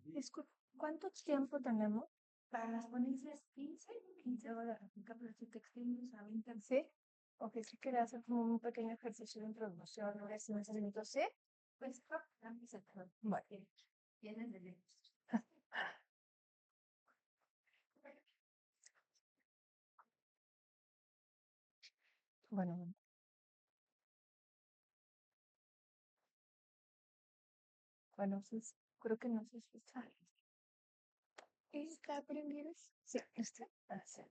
Disculpe, ¿cuánto tiempo tenemos? Para las ponencias 15 horas, pero si te extiendes a 20, ¿sí? Ok, si quieres hacer como un pequeño ejercicio de introducción, ¿no? Si necesito, ¿sí? Pues, empieza todo. Bueno. Tienes de Bueno, bueno, pues creo que no sé si está. ¿Está prendido? Sí, está. Ah, sí.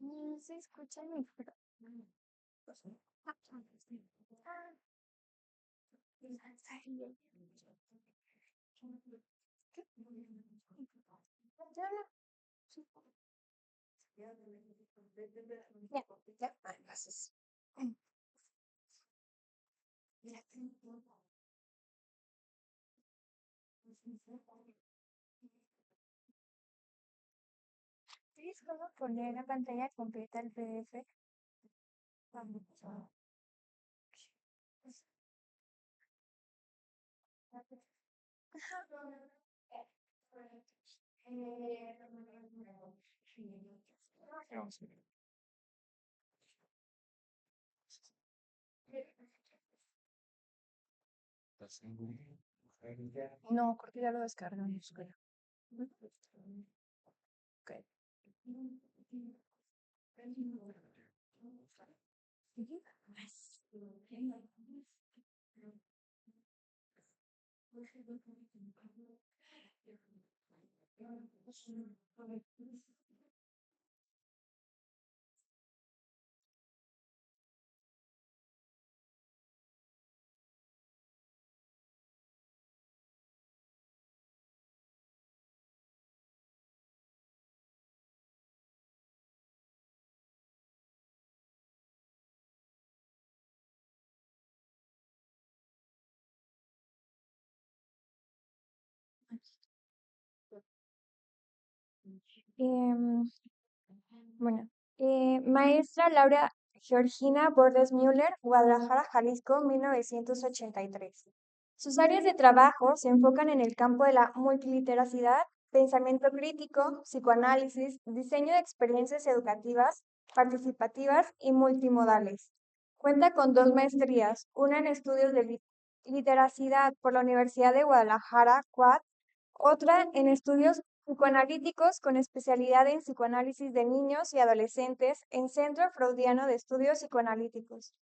No se escucha el micrófono. Ya, ya, gracias. ¿Tienes cómo poner la pantalla completa el PDF? No, porque ya lo descargamos, creo. Ok. Em, bueno, maestra Laura Georgina Bordes Müller, Guadalajara, Jalisco, 1983. Sus áreas de trabajo se enfocan en el campo de la multiliteracidad, pensamiento crítico, psicoanálisis, diseño de experiencias educativas, participativas y multimodales. Cuenta con dos maestrías, una en estudios de literacidad por la Universidad de Guadalajara, CUAD, otra en estudios psicoanalíticos con especialidad en psicoanálisis de niños y adolescentes en Centro Freudiano de Estudios Psicoanalíticos.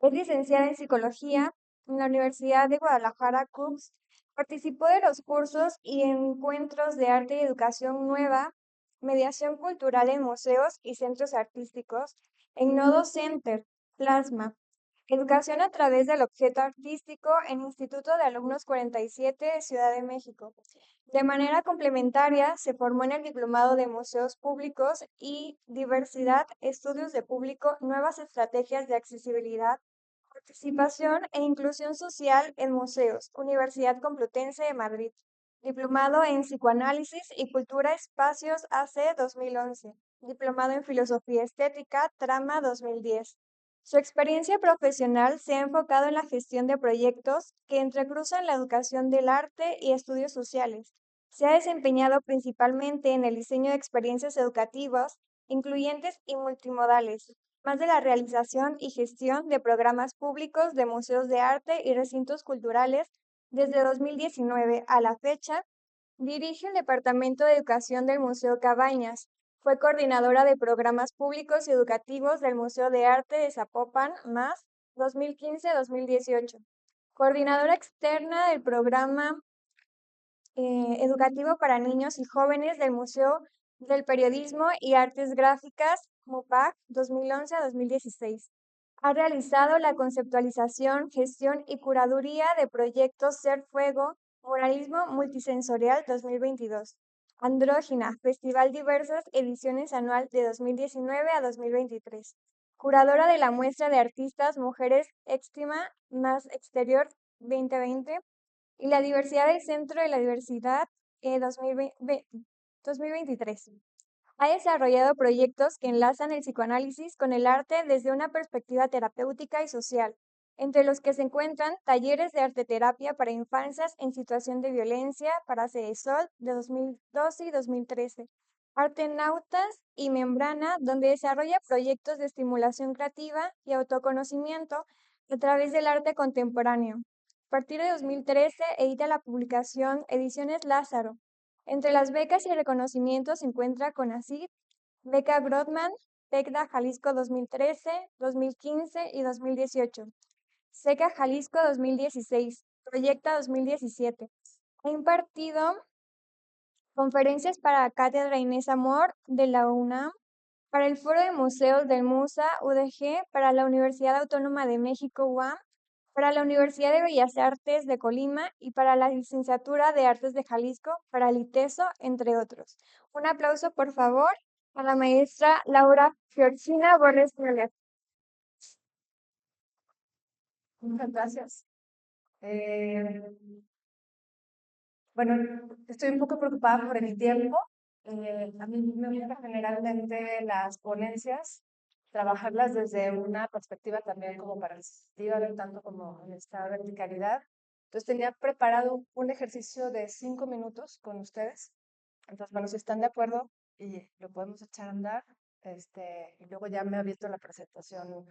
Es licenciada en psicología en la Universidad de Guadalajara, CUGS. Participó de los cursos y encuentros de arte y educación nueva, mediación cultural en museos y centros artísticos, en Nodo Center, Plasma. Educación a través del objeto artístico en Instituto de Alumnos 47 de Ciudad de México. De manera complementaria, se formó en el Diplomado de Museos Públicos y Diversidad, Estudios de Público, Nuevas Estrategias de Accesibilidad, Participación e Inclusión Social en Museos, Universidad Complutense de Madrid. Diplomado en Psicoanálisis y Cultura Espacios AC 2011. Diplomado en Filosofía Estética, Trama 2010. Su experiencia profesional se ha enfocado en la gestión de proyectos que entrecruzan la educación del arte y estudios sociales. Se ha desempeñado principalmente en el diseño de experiencias educativas, incluyentes y multimodales, más de la realización y gestión de programas públicos de museos de arte y recintos culturales. Desde 2019 a la fecha, dirige el Departamento de Educación del Museo Cabañas. Fue coordinadora de programas públicos y educativos del Museo de Arte de Zapopan, más 2015-2018. Coordinadora externa del programa educativo para niños y jóvenes del Museo del Periodismo y Artes Gráficas, MUPAC, 2011 a 2016. Ha realizado la conceptualización, gestión y curaduría de proyectos Ser Fuego, Muralismo Multisensorial 2022. Andrógina, Festival Diversas, ediciones anual de 2019 a 2023. Curadora de la muestra de artistas Mujeres Extima más Exterior 2020 y la diversidad del Centro de la Diversidad 2023. Ha desarrollado proyectos que enlazan el psicoanálisis con el arte desde una perspectiva terapéutica y social, entre los que se encuentran talleres de arteterapia para infancias en situación de violencia para Cedesol de 2012 y 2013, Artenautas y Membrana, donde desarrolla proyectos de estimulación creativa y autoconocimiento a través del arte contemporáneo. A partir de 2013 edita la publicación Ediciones Lázaro. Entre las becas y reconocimientos se encuentra CONACYT, Beca Brodmann, TECDA Jalisco 2013, 2015 y 2018, SECA Jalisco 2016, Proyecta 2017. Ha impartido conferencias para Cátedra Inés Amor de la UNAM, para el Foro de Museos del MUSA UDG, para la Universidad Autónoma de México UAM, para la Universidad de Bellas Artes de Colima y para la Licenciatura de Artes de Jalisco, para el ITESO, entre otros. Un aplauso, por favor, a la maestra Laura Georgina Borges Muller. Muchas gracias. Bueno, estoy un poco preocupada por el tiempo. A mí me gusta generalmente las ponencias, trabajarlas desde una perspectiva también como participativa, no tanto como en esta verticalidad. Entonces tenía preparado un ejercicio de 5 minutos con ustedes. Entonces, bueno, si están de acuerdo y lo podemos echar a andar, y luego ya me ha abierto la presentación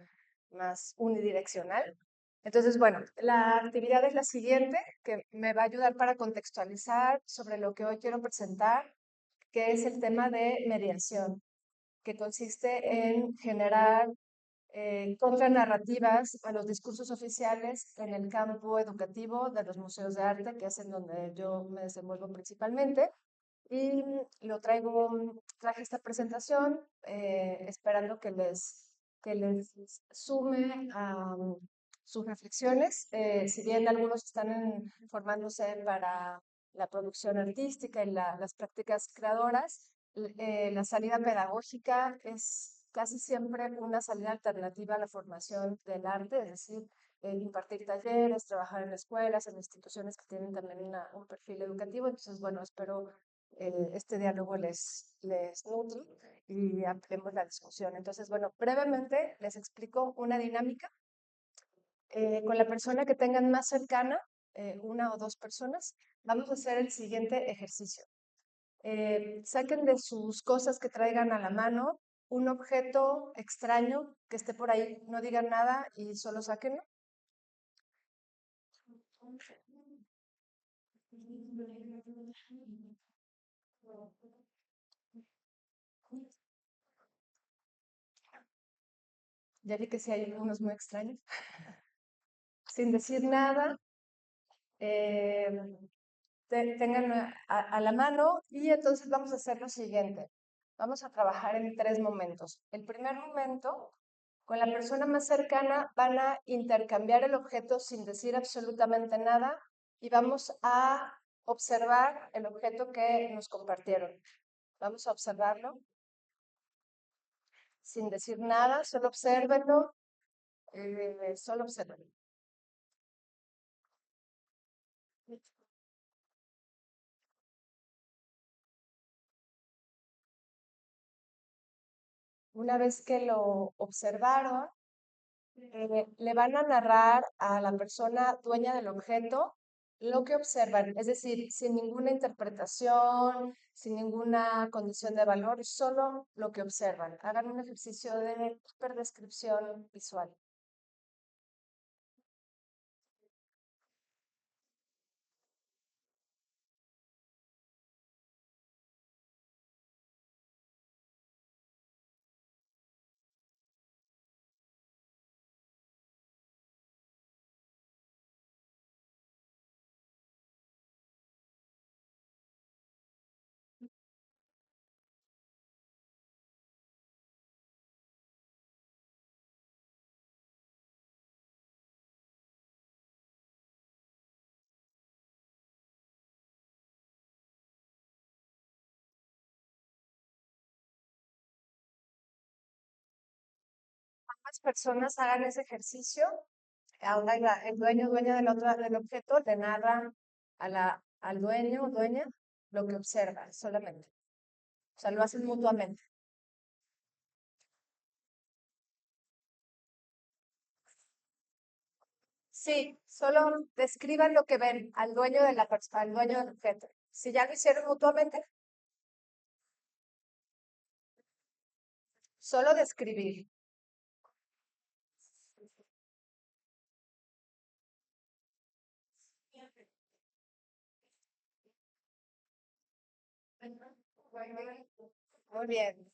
más unidireccional. Entonces, bueno, la actividad es la siguiente, que me va a ayudar para contextualizar sobre lo que hoy quiero presentar, que es el tema de mediación, que consiste en generar contranarrativas a los discursos oficiales en el campo educativo de los museos de arte, que es en donde yo me desenvuelvo principalmente. Y traje esta presentación esperando que les sume a sus reflexiones. Si bien algunos están formándose para la producción artística y las prácticas creadoras, la salida pedagógica es casi siempre una salida alternativa a la formación del arte, es decir, impartir talleres, trabajar en escuelas, en instituciones que tienen también un perfil educativo. Entonces, bueno, espero este diálogo les nutre y ampliemos la discusión. Entonces, bueno, brevemente les explico una dinámica con la persona que tengan más cercana, una o dos personas. Vamos a hacer el siguiente ejercicio. Saquen de sus cosas que traigan a la mano un objeto extraño que esté por ahí. No digan nada y solo sáquenlo. Ya vi que sí hay unos muy extraños. Sin decir nada, eh, tengan a la mano y entonces vamos a hacer lo siguiente. Vamos a trabajar en 3 momentos. El primer momento, con la persona más cercana, van a intercambiar el objeto sin decir absolutamente nada y vamos a observar el objeto que nos compartieron. Vamos a observarlo sin decir nada, solo obsérvenlo, solo obsérvenlo. Una vez que lo observaron, le van a narrar a la persona dueña del objeto lo que observan, es decir, sin ninguna interpretación, sin ninguna condición de valor, solo lo que observan. Hagan un ejercicio de hiperdescripción visual. Las personas hagan ese ejercicio. Ahora el dueño, dueña del objeto le narra al dueño o dueña lo que observa solamente. O sea, lo hacen mutuamente. Sí, solo describan lo que ven al dueño de la persona, al dueño del objeto. Si ya lo hicieron mutuamente, solo describir. Muy bien.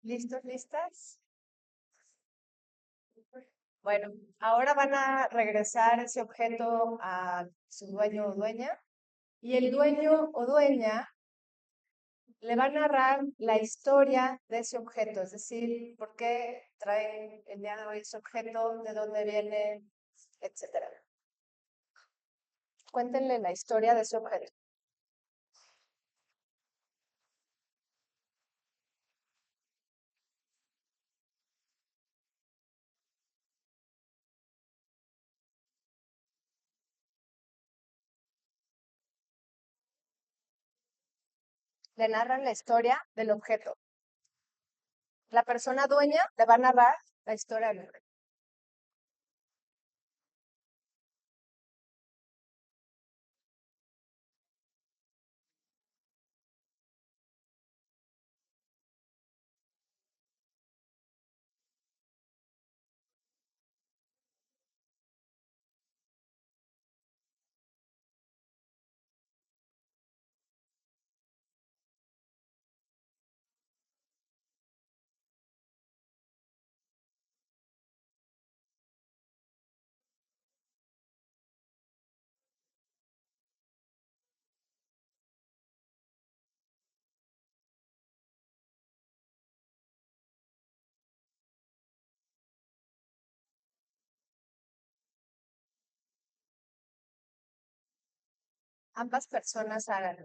¿Listos, listas? Bueno, ahora van a regresar ese objeto a su dueño o dueña y el dueño o dueña le va a narrar la historia de ese objeto, es decir, por qué traen el día de hoy ese objeto, de dónde viene, etcétera. Cuéntenle la historia de ese objeto. Le narran la historia del objeto. La persona dueña le va a narrar la historia del objeto. Ambas personas hagan.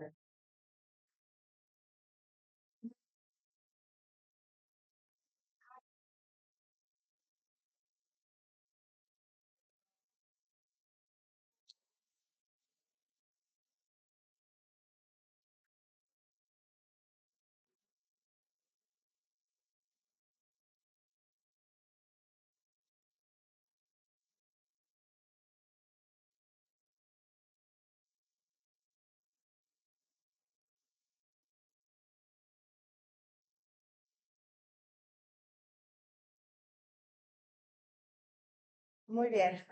Muy bien.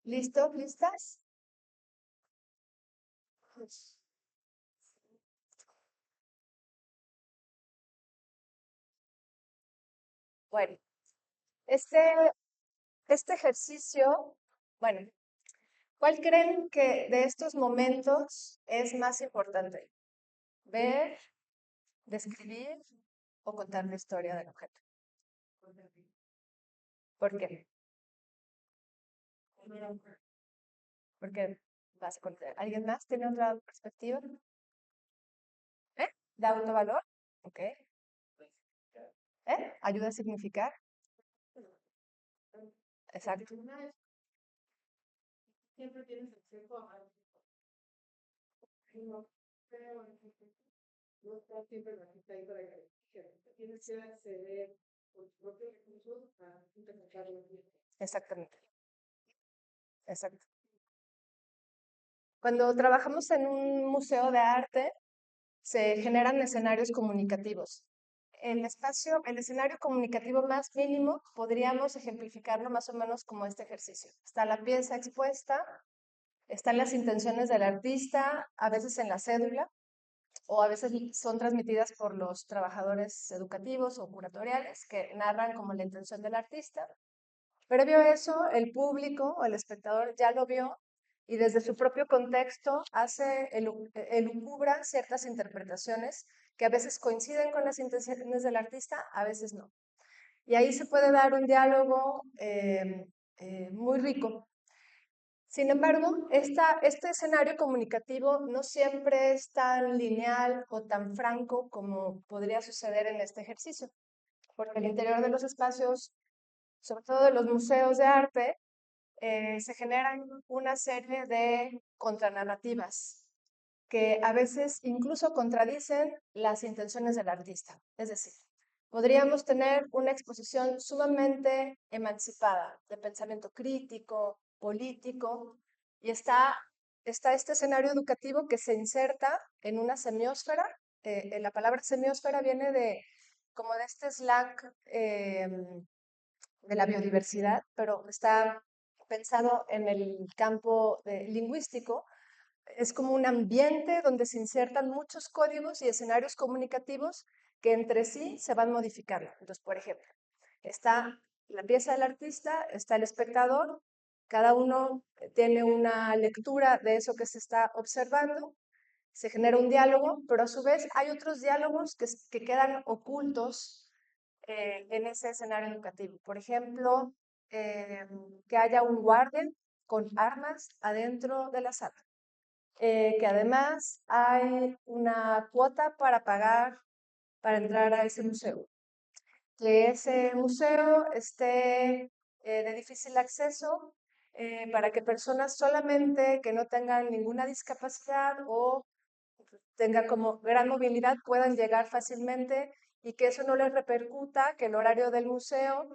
¿Listo? ¿Listas? Bueno, este, este ejercicio, bueno, ¿cuál creen que de estos momentos es más importante? ¿Ver, describir o contar la historia del objeto? ¿Por qué? Porque vas a contar. ¿Alguien más tiene otra perspectiva? ¿Eh? ¿Da autovalor? Ok. ¿Eh? ¿Ayuda a significar? Exacto. Exactamente. Exacto. Cuando trabajamos en un museo de arte, se generan escenarios comunicativos. El escenario comunicativo más mínimo, podríamos ejemplificarlo más o menos como este ejercicio. Está la pieza expuesta, están las intenciones del artista, a veces en la cédula, o a veces son transmitidas por los trabajadores educativos o curatoriales que narran como la intención del artista. Previo a eso, el público o el espectador ya lo vio y desde su propio contexto elucubra ciertas interpretaciones que a veces coinciden con las intenciones del artista, a veces no. Y ahí se puede dar un diálogo muy rico. Sin embargo, este escenario comunicativo no siempre es tan lineal o tan franco como podría suceder en este ejercicio, porque el interior de los espacios, sobre todo de los museos de arte, se generan una serie de contranarrativas que a veces incluso contradicen las intenciones del artista. Es decir, podríamos tener una exposición sumamente emancipada de pensamiento crítico, político, y está este escenario educativo que se inserta en una semiósfera. La palabra semiósfera viene de como de este slang de la biodiversidad, pero está pensado en el campo lingüístico. Es como un ambiente donde se insertan muchos códigos y escenarios comunicativos que entre sí se van modificando. Entonces, por ejemplo, está la pieza del artista, está el espectador, cada uno tiene una lectura de eso que se está observando, se genera un diálogo, pero a su vez hay otros diálogos que quedan ocultos en ese escenario educativo. Por ejemplo, que haya un guardia con armas adentro de la sala, que además hay una cuota para pagar para entrar a ese museo, que ese museo esté de difícil acceso para que personas solamente que no tengan ninguna discapacidad o tengan como gran movilidad puedan llegar fácilmente y que eso no les repercuta, que el horario del museo,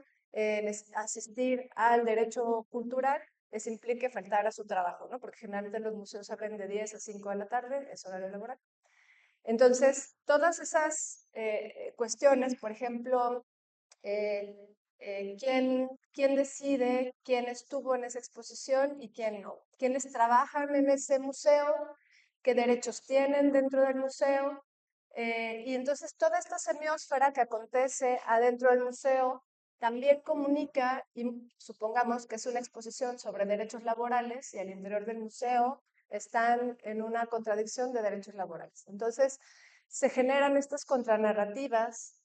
asistir al derecho cultural, les implique faltar a su trabajo, ¿no? Porque generalmente los museos abren de 10 a 5 de la tarde, es horario laboral. Entonces, todas esas cuestiones, por ejemplo, quién decide quién estuvo en esa exposición y quién no, quiénes trabajan en ese museo, qué derechos tienen dentro del museo. Y entonces toda esta semiósfera que acontece adentro del museo también comunica, y supongamos que es una exposición sobre derechos laborales y al interior del museo están en una contradicción de derechos laborales. Entonces se generan estas contranarrativas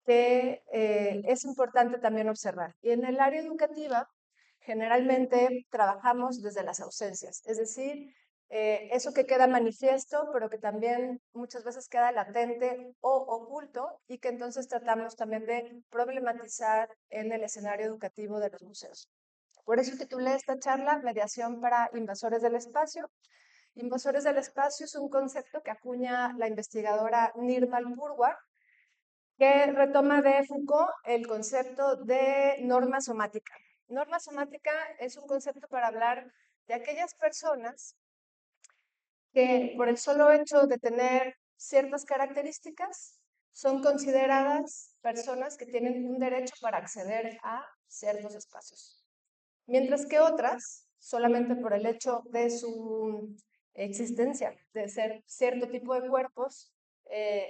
que es importante también observar. Y en el área educativa, generalmente trabajamos desde las ausencias, es decir, eso que queda manifiesto, pero que también muchas veces queda latente o oculto y que entonces tratamos también de problematizar en el escenario educativo de los museos. Por eso titulé esta charla Mediación para invasores del espacio. Invasores del espacio es un concepto que acuña la investigadora Nirmal Purwar, que retoma de Foucault el concepto de norma somática. Norma somática es un concepto para hablar de aquellas personas que por el solo hecho de tener ciertas características son consideradas personas que tienen un derecho para acceder a ciertos espacios, mientras que otras, solamente por el hecho de su existencia, de ser cierto tipo de cuerpos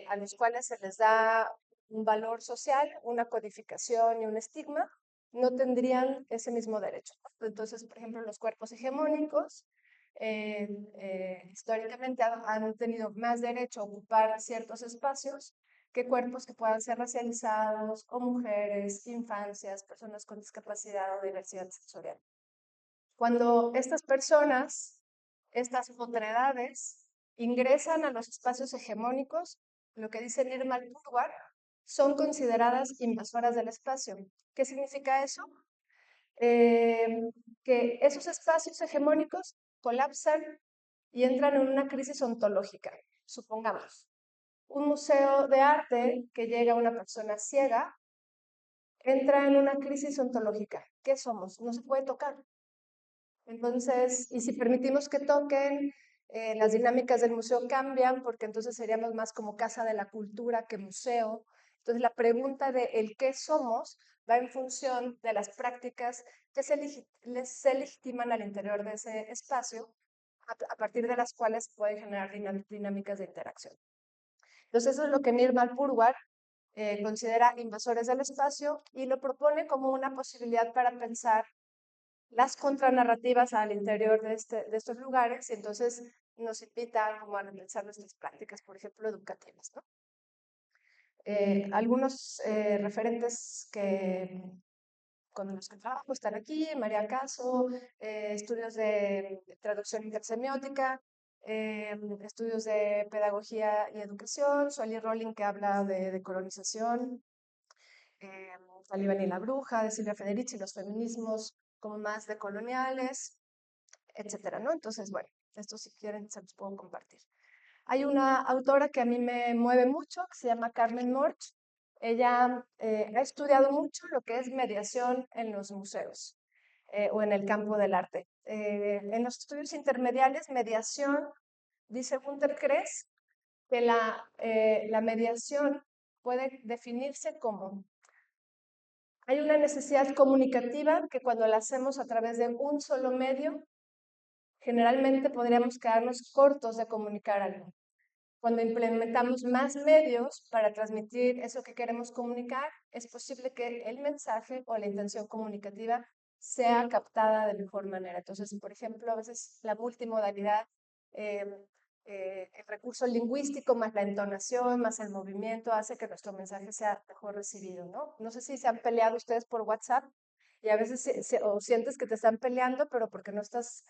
a los cuales se les da un valor social, una codificación y un estigma, no tendrían ese mismo derecho. Entonces, por ejemplo, los cuerpos hegemónicos históricamente han tenido más derecho a ocupar ciertos espacios que cuerpos que puedan ser racializados o mujeres, infancias, personas con discapacidad o diversidad sensorial. Cuando estas personas, estas otredades, ingresan a los espacios hegemónicos, lo que dice Nirmal Purwar, son consideradas invasoras del espacio. ¿Qué significa eso? Que esos espacios hegemónicos colapsan y entran en una crisis ontológica. Supongamos, un museo de arte que llega a una persona ciega entra en una crisis ontológica. ¿Qué somos? No se puede tocar. Entonces, y si permitimos que toquen, las dinámicas del museo cambian porque entonces seríamos más como casa de la cultura que museo. Entonces, la pregunta de el qué somos va en función de las prácticas que se legitiman al interior de ese espacio, a partir de las cuales pueden generar dinámicas de interacción. Entonces, eso es lo que Nirmal Purwar considera invasores del espacio y lo propone como una posibilidad para pensar las contranarrativas al interior de estos lugares y entonces nos invita como a repensar nuestras prácticas, por ejemplo, educativas, ¿no? Algunos referentes con los que trabajo están aquí: María Caso, estudios de traducción intersemiótica, estudios de pedagogía y educación, Sueli Rolling, que habla de colonización, Talibán y la bruja, de Silvia Federici, los feminismos como más decoloniales, etcétera, ¿no? Entonces, bueno, esto si quieren se los puedo compartir. Hay una autora que a mí me mueve mucho, que se llama Carmen Morch. Ella ha estudiado mucho lo que es mediación en los museos o en el campo del arte. En los estudios intermediales, mediación, dice Günter Kress, que la mediación puede definirse como hay una necesidad comunicativa que cuando la hacemos a través de un solo medio, generalmente podríamos quedarnos cortos de comunicar algo. Cuando implementamos más medios para transmitir eso que queremos comunicar, es posible que el mensaje o la intención comunicativa sea captada de mejor manera. Entonces, por ejemplo, a veces la multimodalidad, eh, el recurso lingüístico más la entonación, más el movimiento, hace que nuestro mensaje sea mejor recibido, ¿no? No sé si se han peleado ustedes por WhatsApp y a veces o sientes que te están peleando, pero porque no estás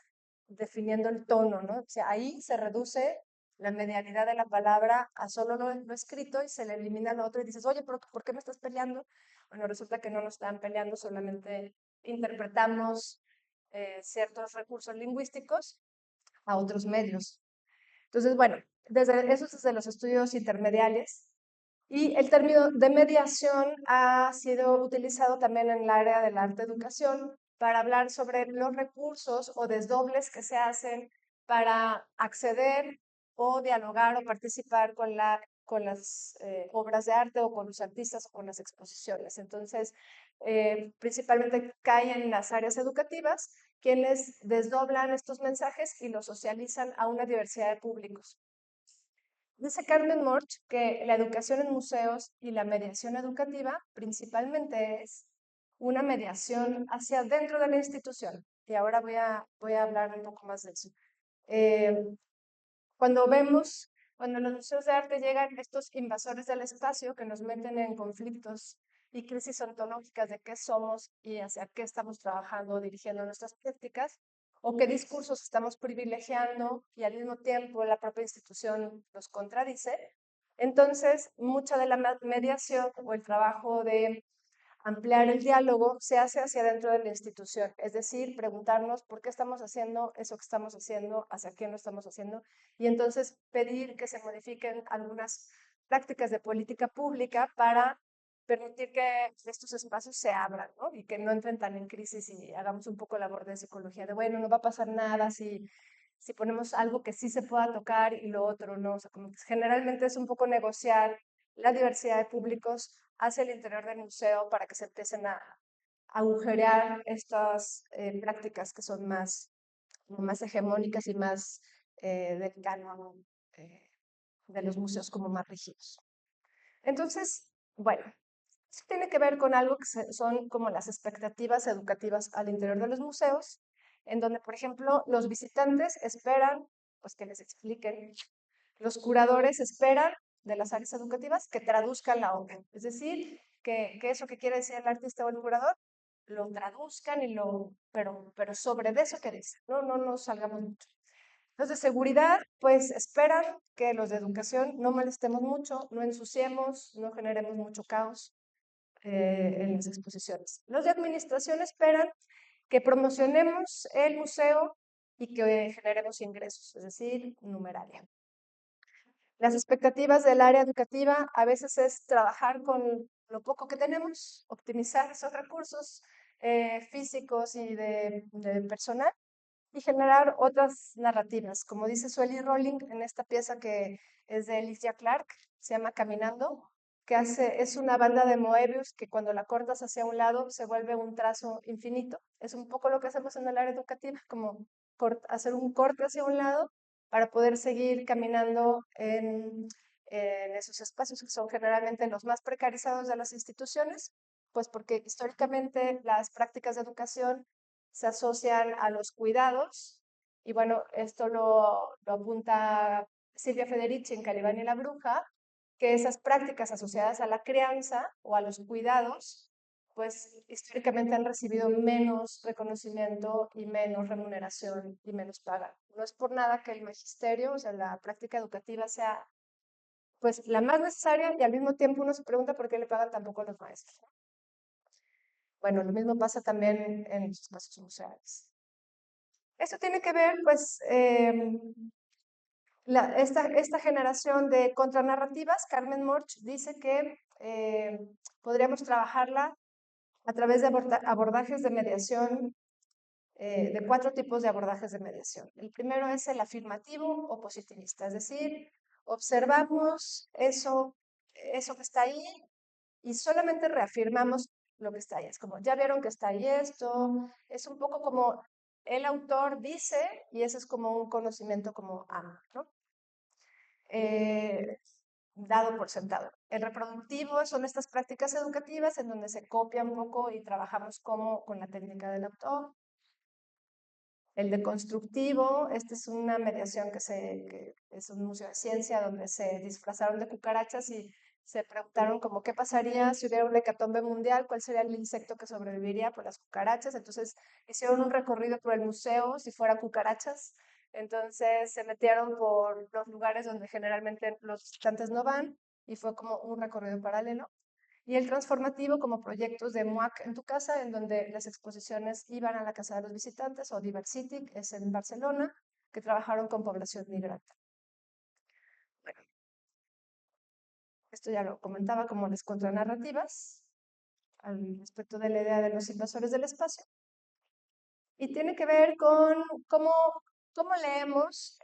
definiendo el tono, ¿no? O sea, ahí se reduce la medialidad de la palabra a solo lo escrito y se le elimina lo otro y dices, oye, pero ¿por qué me estás peleando? Bueno, resulta que no nos están peleando, solamente interpretamos ciertos recursos lingüísticos a otros medios. Entonces, bueno, eso es desde los estudios intermediales. Y el término de mediación ha sido utilizado también en el área del arte educación para hablar sobre los recursos o desdobles que se hacen para acceder o dialogar o participar con las obras de arte o con los artistas o con las exposiciones. Entonces, principalmente caen en las áreas educativas quienes desdoblan estos mensajes y los socializan a una diversidad de públicos. Dice Carmen Morch que la educación en museos y la mediación educativa principalmente es una mediación hacia dentro de la institución. Y ahora voy a hablar un poco más de eso. Eh, cuando vemos, cuando los museos de arte llegan estos invasores del espacio que nos meten en conflictos y crisis ontológicas de qué somos y hacia qué estamos trabajando, dirigiendo nuestras prácticas, o qué discursos estamos privilegiando y al mismo tiempo la propia institución los contradice, entonces mucha de la mediación o el trabajo de ampliar el diálogo se hace hacia dentro de la institución, es decir, preguntarnos por qué estamos haciendo eso que estamos haciendo, hacia quién lo estamos haciendo, y entonces pedir que se modifiquen algunas prácticas de política pública para permitir que estos espacios se abran, ¿no? Y que no entren tan en crisis y hagamos un poco labor de psicología, de bueno, no va a pasar nada si ponemos algo que sí se pueda tocar y lo otro no. O sea, como que generalmente es un poco negociar la diversidad de públicos hacia el interior del museo para que se empiecen a agujerear estas prácticas que son más hegemónicas y más del canon de los museos como más rígidos. Entonces, bueno, eso tiene que ver con algo que son como las expectativas educativas al interior de los museos, en donde, por ejemplo, los visitantes esperan pues, que les expliquen, los curadores esperan de las áreas educativas que traduzcan la obra, es decir, que eso que quiere decir el artista o el curador lo traduzcan pero sobre de eso que dice, no nos salgamos mucho. Los de seguridad, pues esperan que los de educación no molestemos mucho, no ensuciemos, no generemos mucho caos en las exposiciones. Los de administración esperan que promocionemos el museo y que generemos ingresos, es decir, numeralia. Las expectativas del área educativa a veces es trabajar con lo poco que tenemos, optimizar esos recursos físicos y de personal y generar otras narrativas. Como dice Sueli Rowling en esta pieza que es de Alicia Clark, se llama Caminando, que es una banda de Moebius que cuando la cortas hacia un lado se vuelve un trazo infinito. Es un poco lo que hacemos en el área educativa, como hacer un corte hacia un lado para poder seguir caminando en esos espacios que son generalmente los más precarizados de las instituciones, pues porque históricamente las prácticas de educación se asocian a los cuidados, y bueno, esto lo apunta Silvia Federici en Calibán y la Bruja, que esas prácticas asociadas a la crianza o a los cuidados, pues históricamente han recibido menos reconocimiento y menos remuneración y menos paga. No es por nada que el magisterio, o sea, la práctica educativa sea pues la más necesaria y al mismo tiempo uno se pregunta por qué le pagan tampoco a los maestros. Bueno, lo mismo pasa también en los espacios museales. Esto tiene que ver, pues, esta generación de contranarrativas. Carmen Morch dice que podríamos trabajarla a través de abordajes de mediación, de 4 tipos de abordajes de mediación. El primero es el afirmativo o positivista, es decir, observamos eso que está ahí y solamente reafirmamos lo que está ahí. Es como, ya vieron que está ahí esto, es un poco como el autor dice y eso es como un conocimiento como amplio, ¿no? Dado por sentado. El reproductivo son estas prácticas educativas en donde se copia un poco y trabajamos como con la técnica del autor. El deconstructivo, este es una mediación que es un museo de ciencia donde se disfrazaron de cucarachas y se preguntaron como qué pasaría si hubiera una hecatombe mundial, cuál sería el insecto que sobreviviría por las cucarachas. Entonces hicieron un recorrido por el museo si fuera cucarachas. Entonces se metieron por los lugares donde generalmente los visitantes no van y fue como un recorrido paralelo. Y el transformativo como proyectos de MUAC en tu casa, en donde las exposiciones iban a la casa de los visitantes, o Diversity, que es en Barcelona, que trabajaron con población migrante. Bueno, esto ya lo comentaba como las contranarrativas al respecto de la idea de los invasores del espacio. Y tiene que ver con cómo leemos,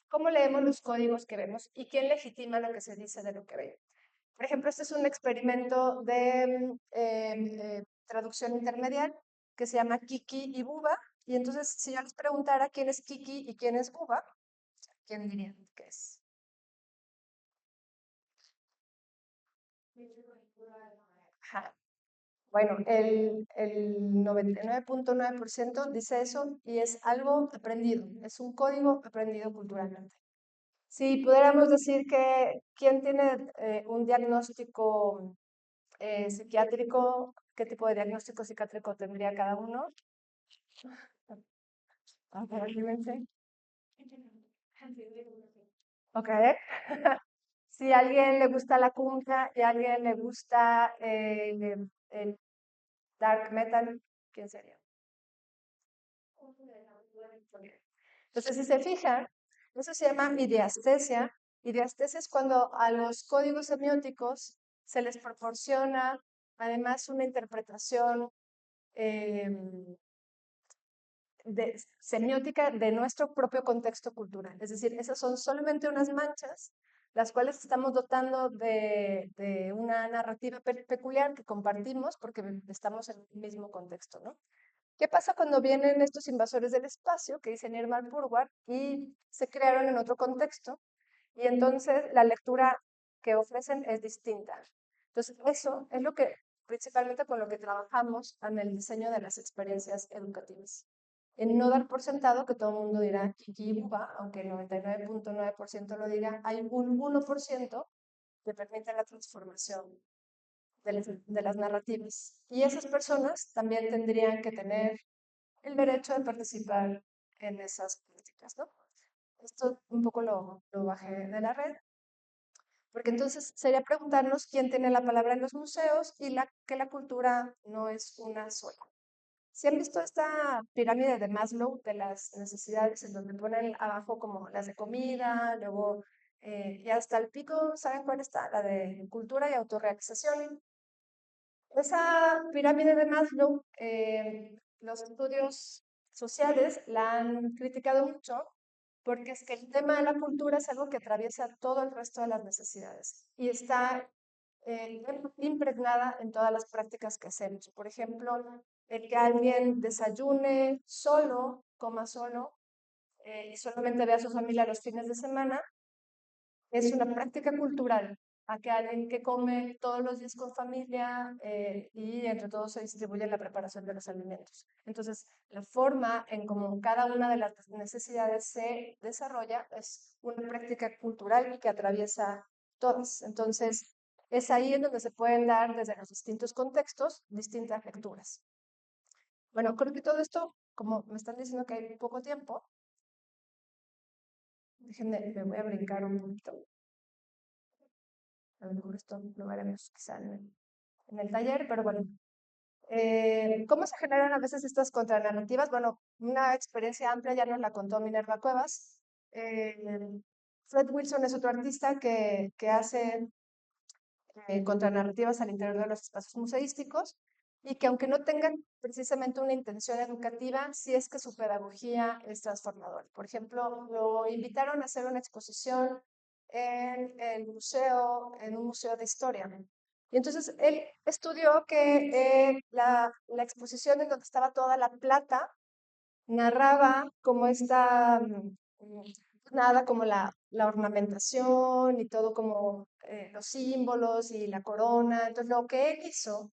cómo leemos los códigos que vemos y quién legitima lo que se dice de lo que vemos. Por ejemplo, este es un experimento de traducción intermedial que se llama Kiki y Buba. Y entonces, si yo les preguntara quién es Kiki y quién es Buba, ¿quién dirían que es? Ajá. Bueno, el 99.9% dice eso y es algo aprendido, es un código aprendido culturalmente. Si pudiéramos decir que quién tiene un diagnóstico psiquiátrico, ¿qué tipo de diagnóstico psiquiátrico tendría cada uno? A ver, anímense. Ok. Si a alguien le gusta la cumbia y a alguien le gusta el dark metal, ¿quién sería? Entonces, si se fijan, eso se llama idiastesia. Idiastesia es cuando a los códigos semióticos se les proporciona además una interpretación semiótica de nuestro propio contexto cultural. Es decir, esas son solamente unas manchas, las cuales estamos dotando de una narrativa peculiar que compartimos porque estamos en el mismo contexto, ¿no? ¿Qué pasa cuando vienen estos invasores del espacio que dicen Irma Purwar y se crearon en otro contexto? Y entonces la lectura que ofrecen es distinta. Entonces, eso es lo que principalmente con lo que trabajamos en el diseño de las experiencias educativas. En no dar por sentado que todo el mundo dirá Kiki y Buba, aunque el 99.9% lo diga, hay un 1% que permite la transformación de las narrativas. Y esas personas también tendrían que tener el derecho de participar en esas políticas, ¿no? Esto un poco lo bajé de la red, porque entonces sería preguntarnos quién tiene la palabra en los museos y que la cultura no es una sola. Si han visto esta pirámide de Maslow de las necesidades, en donde ponen abajo como las de comida, luego y hasta el pico, ¿saben cuál está? La de cultura y autorrealización. Esa pirámide de Maslow, los estudios sociales la han criticado mucho porque es que el tema de la cultura es algo que atraviesa todo el resto de las necesidades y está impregnada en todas las prácticas que hacemos. Por ejemplo, el que alguien desayune solo, coma solo, y solamente vea a su familia los fines de semana, es una práctica cultural. A que alguien que come todos los días con familia y entre todos se distribuye la preparación de los alimentos. Entonces, la forma en cómo cada una de las necesidades se desarrolla es una práctica cultural que atraviesa todas. Entonces, es ahí en donde se pueden dar desde los distintos contextos distintas lecturas. Bueno, creo que todo esto, como me están diciendo que hay poco tiempo, déjenme, me voy a brincar un poquito. A lo mejor esto lo veremos quizá en en el taller, pero bueno. ¿Cómo se generan a veces estas contranarrativas? Bueno, una experiencia amplia ya nos la contó Minerva Cuevas. Eh, Fred Wilson es otro artista que hace contranarrativas al interior de los espacios museísticos y que aunque no tengan precisamente una intención educativa, sí es que su pedagogía es transformadora. Por ejemplo, lo invitaron a hacer una exposición en un museo de historia. Y entonces él estudió que la exposición en donde estaba toda la plata narraba como nada como la ornamentación y todo como los símbolos y la corona. Entonces lo que él hizo,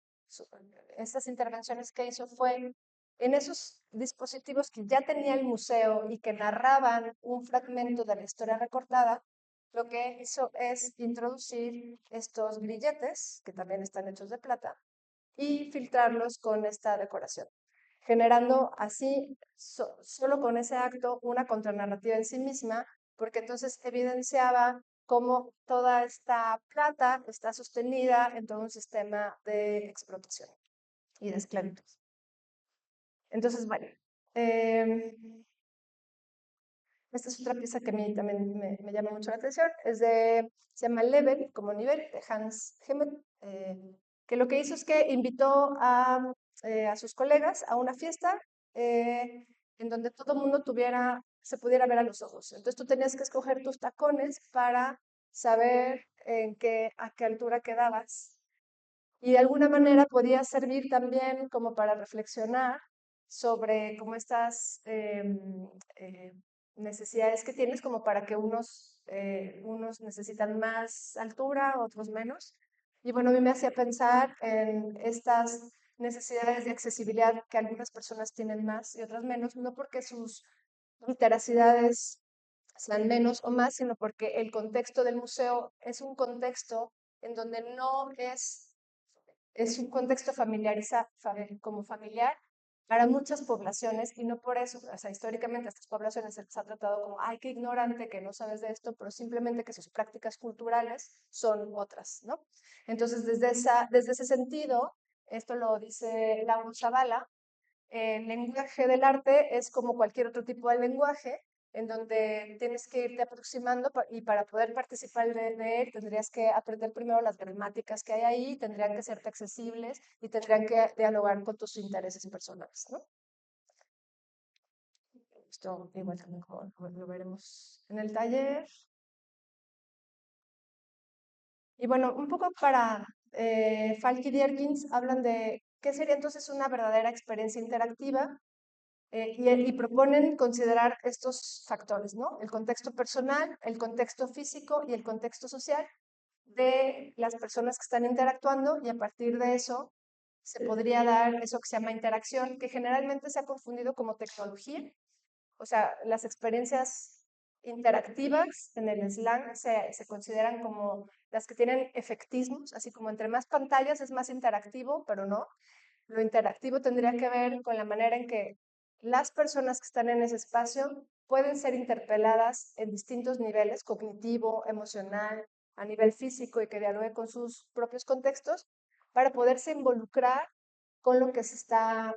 estas intervenciones que hizo fue en esos dispositivos que ya tenía el museo y que narraban un fragmento de la historia recortada, lo que él hizo es introducir estos grilletes, que también están hechos de plata, y filtrarlos con esta decoración, generando así, solo con ese acto, una contranarrativa en sí misma, porque entonces evidenciaba cómo toda esta plata está sostenida en todo un sistema de explotación y de esclavitud. Entonces, bueno, eh, esta es otra pieza que a mí también me llama mucho la atención. Se llama Level, como nivel, de Hans Hemmert, que lo que hizo es que invitó a sus colegas a una fiesta eh, en donde todo el mundo se pudiera ver a los ojos. Entonces tú tenías que escoger tus tacones para saber a qué altura quedabas. Y de alguna manera podía servir también como para reflexionar sobre cómo estas necesidades que tienes, como para que unos necesitan más altura, otros menos. Y bueno, a mí me hacía pensar en estas necesidades de accesibilidad que algunas personas tienen más y otras menos, no porque sus literacidades sean menos o más, sino porque el contexto del museo es un contexto en donde no es un contexto como familiar para muchas poblaciones y no por eso, o sea, históricamente a estas poblaciones se les ha tratado como, ay, qué ignorante, que no sabes de esto, pero simplemente que sus prácticas culturales son otras, ¿no? Entonces, desde ese sentido, esto lo dice Lauro Zavala, el lenguaje del arte es como cualquier otro tipo de lenguaje, en donde tienes que irte aproximando y para poder participar de él tendrías que aprender primero las gramáticas que hay ahí, tendrían que serte accesibles y tendrían que dialogar con tus intereses personales, ¿no? Esto igual también lo veremos en el taller. Y bueno, un poco para Falk y Dierkins hablan de qué sería entonces una verdadera experiencia interactiva. Y proponen considerar estos factores, ¿no? El contexto personal, el contexto físico y el contexto social de las personas que están interactuando y a partir de eso se podría dar eso que se llama interacción, que generalmente se ha confundido como tecnología. O sea, las experiencias interactivas en el slang se consideran como las que tienen efectismos, así como entre más pantallas es más interactivo, pero no. Lo interactivo tendría que ver con la manera en que las personas que están en ese espacio pueden ser interpeladas en distintos niveles, cognitivo, emocional, a nivel físico y que dialogue con sus propios contextos para poderse involucrar con lo que se está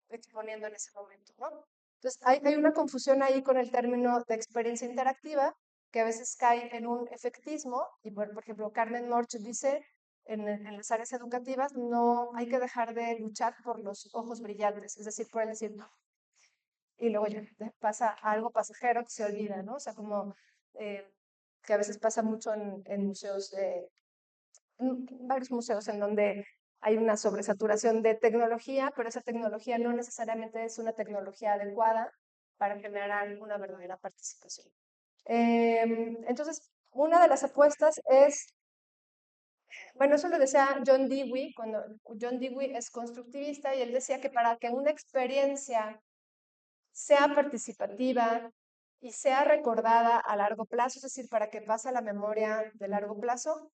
exponiendo en ese momento, ¿no? Entonces, hay una confusión ahí con el término de experiencia interactiva, que a veces cae en un efectismo, y por ejemplo, Carmen Morch dice, en las áreas educativas no hay que dejar de luchar por los ojos brillantes, es decir, por el decir, no, y luego ya pasa algo pasajero que se olvida, ¿no? O sea, como eh, que a veces pasa mucho en museos en varios museos en donde hay una sobresaturación de tecnología, pero esa tecnología no necesariamente es una tecnología adecuada para generar una verdadera participación. Entonces, una de las apuestas es, bueno, eso lo decía John Dewey, cuando John Dewey es constructivista y él decía que para que una experiencia sea participativa y sea recordada a largo plazo, es decir, para que pase a la memoria de largo plazo,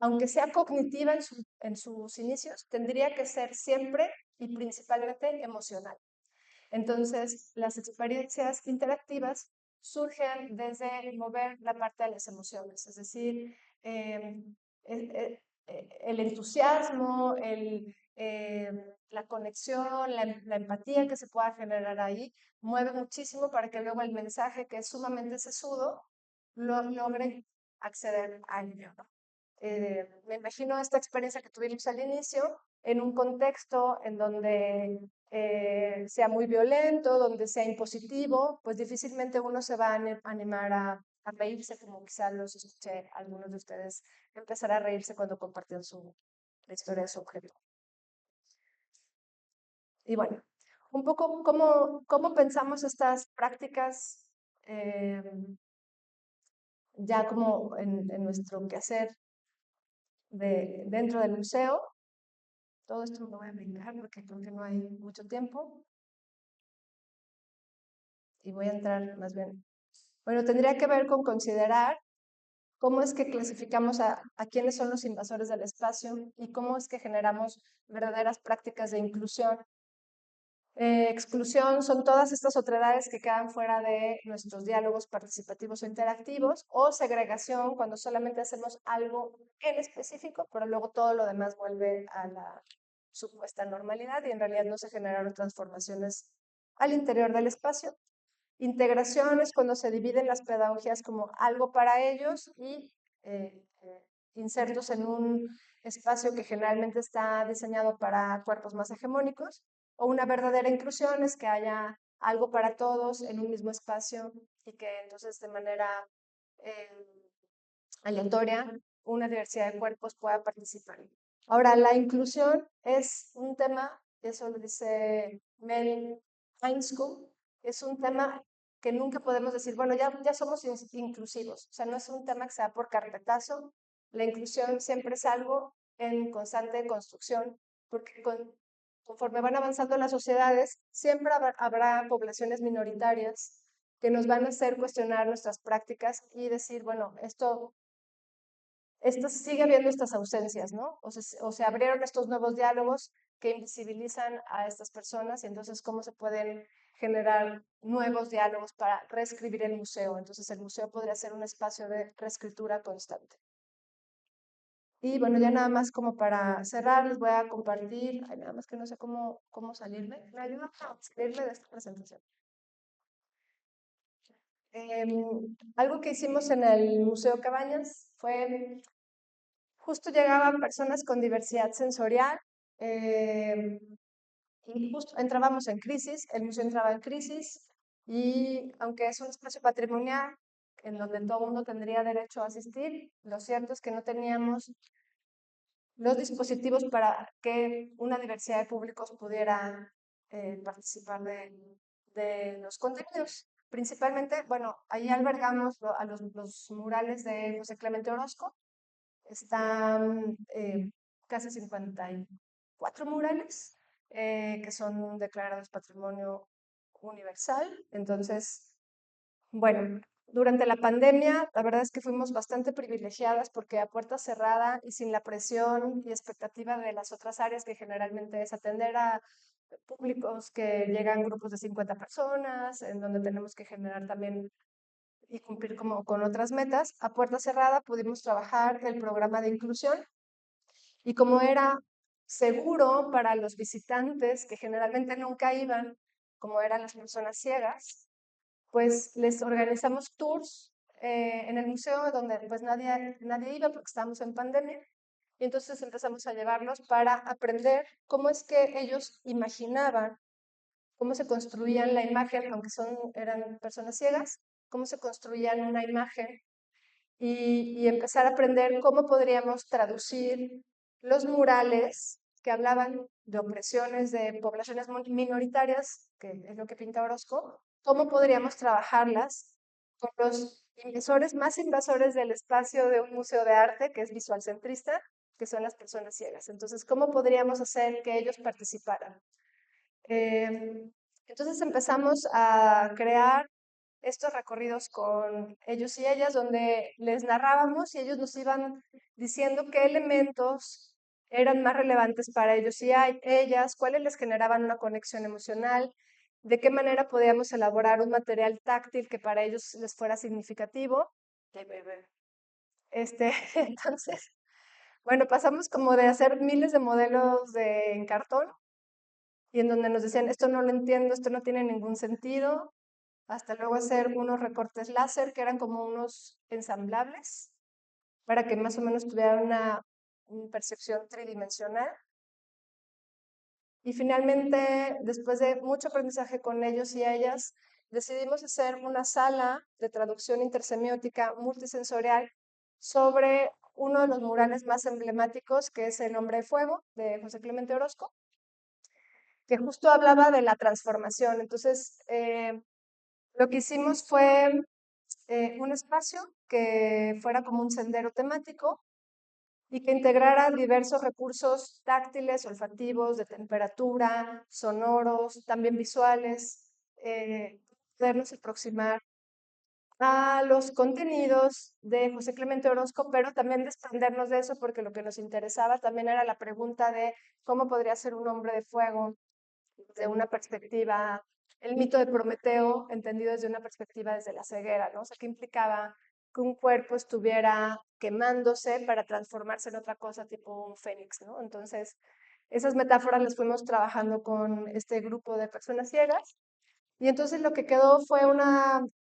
aunque sea cognitiva en sus inicios, tendría que ser siempre y principalmente emocional. Entonces, las experiencias interactivas surgen desde mover la parte de las emociones, es decir, eh, el entusiasmo, la conexión, la empatía que se pueda generar ahí, mueve muchísimo para que luego el mensaje, que es sumamente sesudo, logre acceder a ello, ¿no? Me imagino esta experiencia que tuvimos al inicio en un contexto en donde sea muy violento, donde sea impositivo, pues difícilmente uno se va a animar a reírse, como quizás los escuché a algunos de ustedes empezar a reírse cuando compartían la historia de su objeto. Y bueno, un poco cómo pensamos estas prácticas eh, ya como en nuestro quehacer dentro del museo. Todo esto me lo voy a brincar porque creo que no hay mucho tiempo y voy a entrar más bien. Bueno, tendría que ver con considerar cómo es que clasificamos a quiénes son los invasores del espacio y cómo es que generamos verdaderas prácticas de inclusión. Exclusión son todas estas otredades que quedan fuera de nuestros diálogos participativos o interactivos, o segregación cuando solamente hacemos algo en específico, pero luego todo lo demás vuelve a la supuesta normalidad y en realidad no se generaron transformaciones al interior del espacio. Integración es cuando se dividen las pedagogías como algo para ellos y insertos en un espacio que generalmente está diseñado para cuerpos más hegemónicos. O una verdadera inclusión es que haya algo para todos en un mismo espacio y que entonces de manera aleatoria una diversidad de cuerpos pueda participar. Ahora, la inclusión es un tema, eso lo dice Mel Einskog, es un tema que nunca podemos decir, bueno, ya somos inclusivos. O sea, no es un tema que sea por carpetazo. La inclusión siempre es algo en constante construcción, porque conforme van avanzando las sociedades, siempre habrá poblaciones minoritarias que nos van a hacer cuestionar nuestras prácticas y decir, bueno, sigue habiendo estas ausencias, ¿no? O se abrieron estos nuevos diálogos que invisibilizan a estas personas y entonces cómo se pueden generar nuevos diálogos para reescribir el museo. Entonces el museo podría ser un espacio de reescritura constante. Y bueno, ya nada más como para cerrar, les voy a compartir, ay, nada más que no sé cómo salirme. ¿Me ayuda a salirme de esta presentación? Algo que hicimos en el Museo Cabañas fue justo llegaban personas con diversidad sensorial y justo entrábamos en crisis, el museo entraba en crisis y aunque es un espacio patrimonial en donde todo el mundo tendría derecho a asistir, lo cierto es que no teníamos los dispositivos para que una diversidad de públicos pudiera participar de los contenidos. Principalmente, bueno, ahí albergamos a los murales de José Clemente Orozco. Están casi 54 murales que son declarados Patrimonio Universal. Entonces, bueno, durante la pandemia, la verdad es que fuimos bastante privilegiadas porque a puerta cerrada y sin la presión y expectativa de las otras áreas que generalmente es atender a públicos que llegan grupos de 50 personas, en donde tenemos que generar también y cumplir como con otras metas, a puerta cerrada pudimos trabajar el programa de inclusión y como era seguro para los visitantes que generalmente nunca iban, como eran las personas ciegas, pues les organizamos tours en el museo donde pues nadie iba porque estábamos en pandemia. Y entonces empezamos a llevarlos para aprender cómo es que ellos imaginaban, cómo se construían la imagen, aunque eran personas ciegas, cómo se construían una imagen y empezar a aprender cómo podríamos traducir los murales que hablaban de opresiones de poblaciones minoritarias, que es lo que pinta Orozco, cómo podríamos trabajarlas con los invasores más invasores del espacio de un museo de arte, que es visual centrista, que son las personas ciegas. Entonces, ¿cómo podríamos hacer que ellos participaran? Entonces empezamos a crear estos recorridos con ellos y ellas, donde les narrábamos y ellos nos iban diciendo qué elementos eran más relevantes para ellos y ellas, cuáles les generaban una conexión emocional, de qué manera podíamos elaborar un material táctil que para ellos les fuera significativo. Entonces, Bueno, pasamos como de hacer miles de modelos en cartón y en donde nos decían, esto no lo entiendo, esto no tiene ningún sentido, hasta luego hacer unos recortes láser que eran como unos ensamblables para que más o menos tuvieran una percepción tridimensional. Y finalmente, después de mucho aprendizaje con ellos y ellas, decidimos hacer una sala de traducción intersemiótica multisensorial sobre uno de los murales más emblemáticos, que es El Hombre de Fuego, de José Clemente Orozco, que justo hablaba de la transformación. Entonces, lo que hicimos fue un espacio que fuera como un sendero temático y que integrara diversos recursos táctiles, olfativos, de temperatura, sonoros, también visuales, podernos aproximar a los contenidos de José Clemente Orozco, pero también desprendernos de eso porque lo que nos interesaba también era la pregunta de cómo podría ser un hombre de fuego de una perspectiva, el mito de Prometeo entendido desde una perspectiva desde la ceguera, ¿no? O sea, ¿qué implicaba que un cuerpo estuviera quemándose para transformarse en otra cosa tipo un fénix, ¿no? Entonces, esas metáforas las fuimos trabajando con este grupo de personas ciegas y entonces lo que quedó fue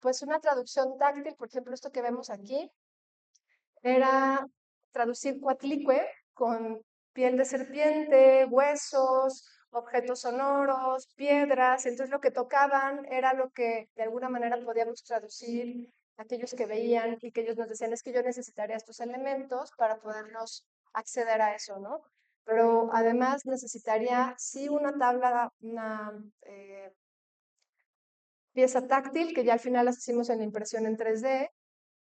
pues una traducción táctil, por ejemplo, esto que vemos aquí, era traducir Coatlicue con piel de serpiente, huesos, objetos sonoros, piedras. Entonces lo que tocaban era lo que de alguna manera podíamos traducir aquellos que veían y que ellos nos decían es que yo necesitaría estos elementos para podernos acceder a eso, ¿no? Pero además necesitaría sí una tabla, una pieza táctil, que ya al final las hicimos en la impresión en 3D,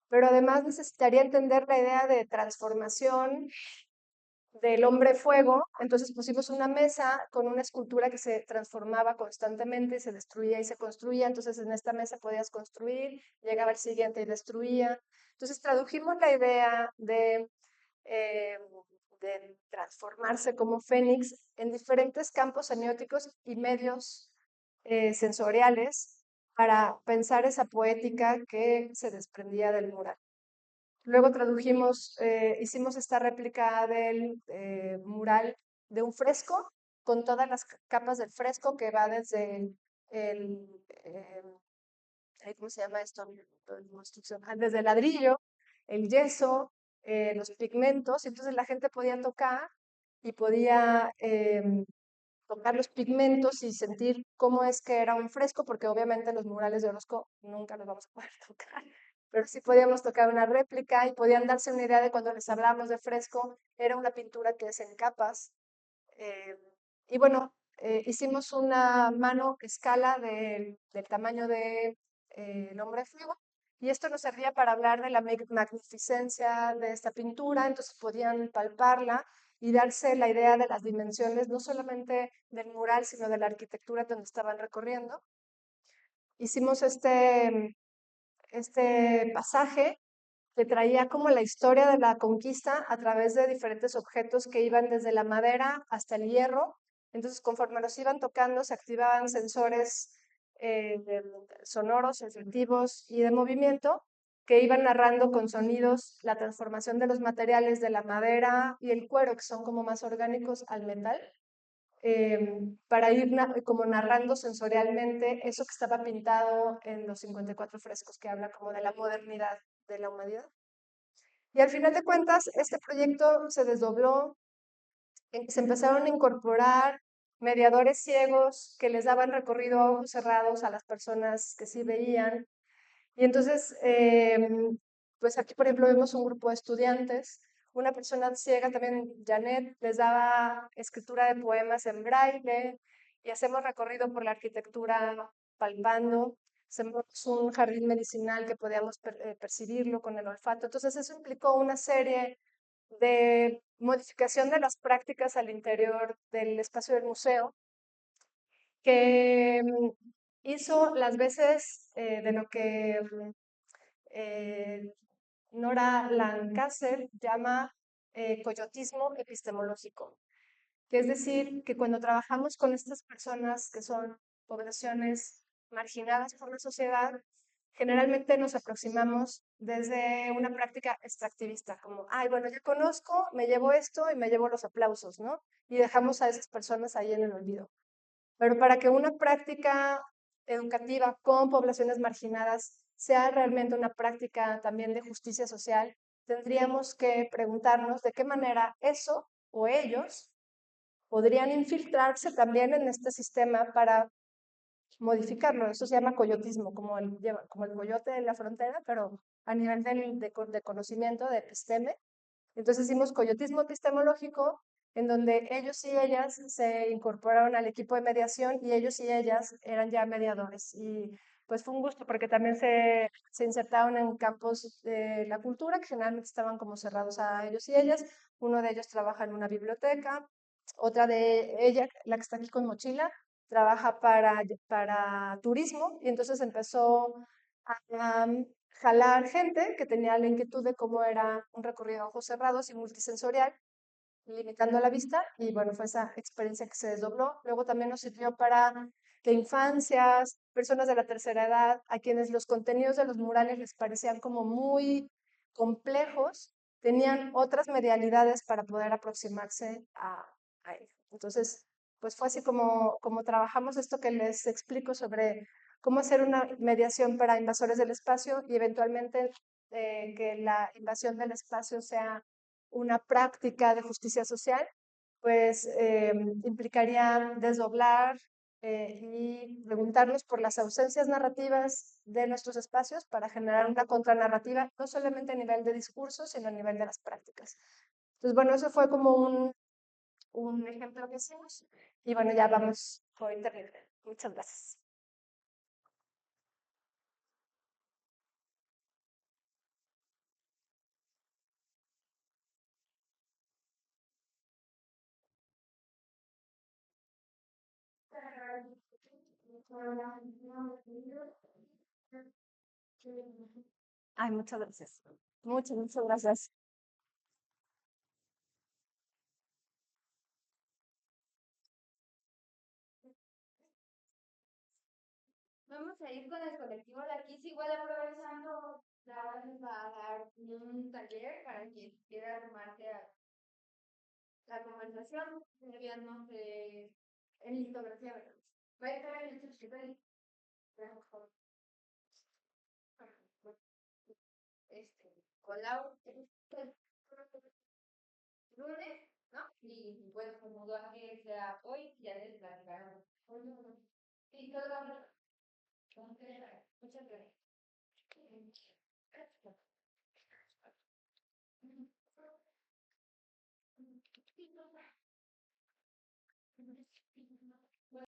pero además necesitaría entender la idea de transformación del hombre fuego. Entonces pusimos una mesa con una escultura que se transformaba constantemente, se destruía y se construía. Entonces en esta mesa podías construir, llegaba el siguiente y destruía. Entonces tradujimos la idea eh, de transformarse como fénix en diferentes campos semióticos y medios sensoriales para pensar esa poética que se desprendía del mural. Luego tradujimos, hicimos esta réplica del mural de un fresco con todas las capas del fresco que va desde ¿cómo se llama esto? Desde el ladrillo, el yeso, los pigmentos. Entonces la gente podía tocar y podía tocar los pigmentos y sentir cómo es que era un fresco, porque obviamente los murales de Orozco nunca los vamos a poder tocar, pero sí podíamos tocar una réplica y podían darse una idea de cuando les hablábamos de fresco, era una pintura que es en capas. eh, y bueno, hicimos una mano escala del tamaño de el hombre de fuego. Y esto nos servía para hablar de la magnificencia de esta pintura, entonces podían palparla y darse la idea de las dimensiones, no solamente del mural, sino de la arquitectura donde estaban recorriendo. Hicimos este pasaje que traía como la historia de la conquista a través de diferentes objetos que iban desde la madera hasta el hierro. Entonces, conforme los iban tocando, se activaban sensores sonoros, sensitivos y de movimiento que iban narrando con sonidos la transformación de los materiales de la madera y el cuero, que son como más orgánicos, al metal, para ir como narrando sensorialmente eso que estaba pintado en los 54 frescos, que habla como de la modernidad de la humanidad. Y al final de cuentas, este proyecto se desdobló, se empezaron a incorporar mediadores ciegos que les daban recorrido a ojos cerrados a las personas que sí veían. Y entonces, pues aquí, por ejemplo, vemos un grupo de estudiantes, una persona ciega también, Janet, les daba escritura de poemas en braille y hacemos recorrido por la arquitectura palpando. Hacemos un jardín medicinal que podíamos percibirlo con el olfato. Entonces, eso implicó una serie de modificación de las prácticas al interior del espacio del museo que hizo las veces de lo que eh, Nora Lancaster llama coyotismo epistemológico, que es decir, que cuando trabajamos con estas personas que son poblaciones marginadas por la sociedad, generalmente nos aproximamos desde una práctica extractivista, como, ay, bueno, ya conozco, me llevo esto y me llevo los aplausos, ¿no? Y dejamos a esas personas ahí en el olvido. Pero para que una práctica educativa con poblaciones marginadas sea realmente una práctica también de justicia social, tendríamos que preguntarnos de qué manera eso o ellos podrían infiltrarse también en este sistema para modificarlo. Eso se llama coyotismo, como el coyote de la frontera, pero a nivel de conocimiento, de episteme. Entonces hicimos coyotismo epistemológico, en donde ellos y ellas se incorporaron al equipo de mediación y ellos y ellas eran ya mediadores. Y pues fue un gusto porque también se insertaron en campos de la cultura que generalmente estaban como cerrados a ellos y ellas. Uno de ellos trabaja en una biblioteca, otra de ella, la que está aquí con mochila, trabaja para turismo y entonces empezó a jalar gente que tenía la inquietud de cómo era un recorrido a ojos cerrados y multisensorial, limitando la vista, y bueno, fue esa experiencia que se desdobló. Luego también nos sirvió para que infancias, personas de la tercera edad, a quienes los contenidos de los murales les parecían como muy complejos, tenían otras medialidades para poder aproximarse a ello. Entonces, pues fue así como trabajamos esto que les explico sobre cómo hacer una mediación para invasores del espacio y eventualmente que la invasión del espacio sea una práctica de justicia social, pues implicaría desdoblar y preguntarnos por las ausencias narrativas de nuestros espacios para generar una contranarrativa, no solamente a nivel de discurso, sino a nivel de las prácticas. Entonces, bueno, eso fue como un ejemplo que hicimos y bueno, ya vamos por internet. Muchas gracias. Ay, muchas gracias. Muchas gracias. Vamos a ir con el colectivo de aquí, si igual aprovechando, la nos va a dar un taller para quien quiera armarse a la conversación, enviarnos en litografía, ¿verdad? Va a estar en el nivel, con Lau, lunes, ¿no? Y bueno, como va que sea hoy, ya les platicaron. Sí, todo va a muchas gracias.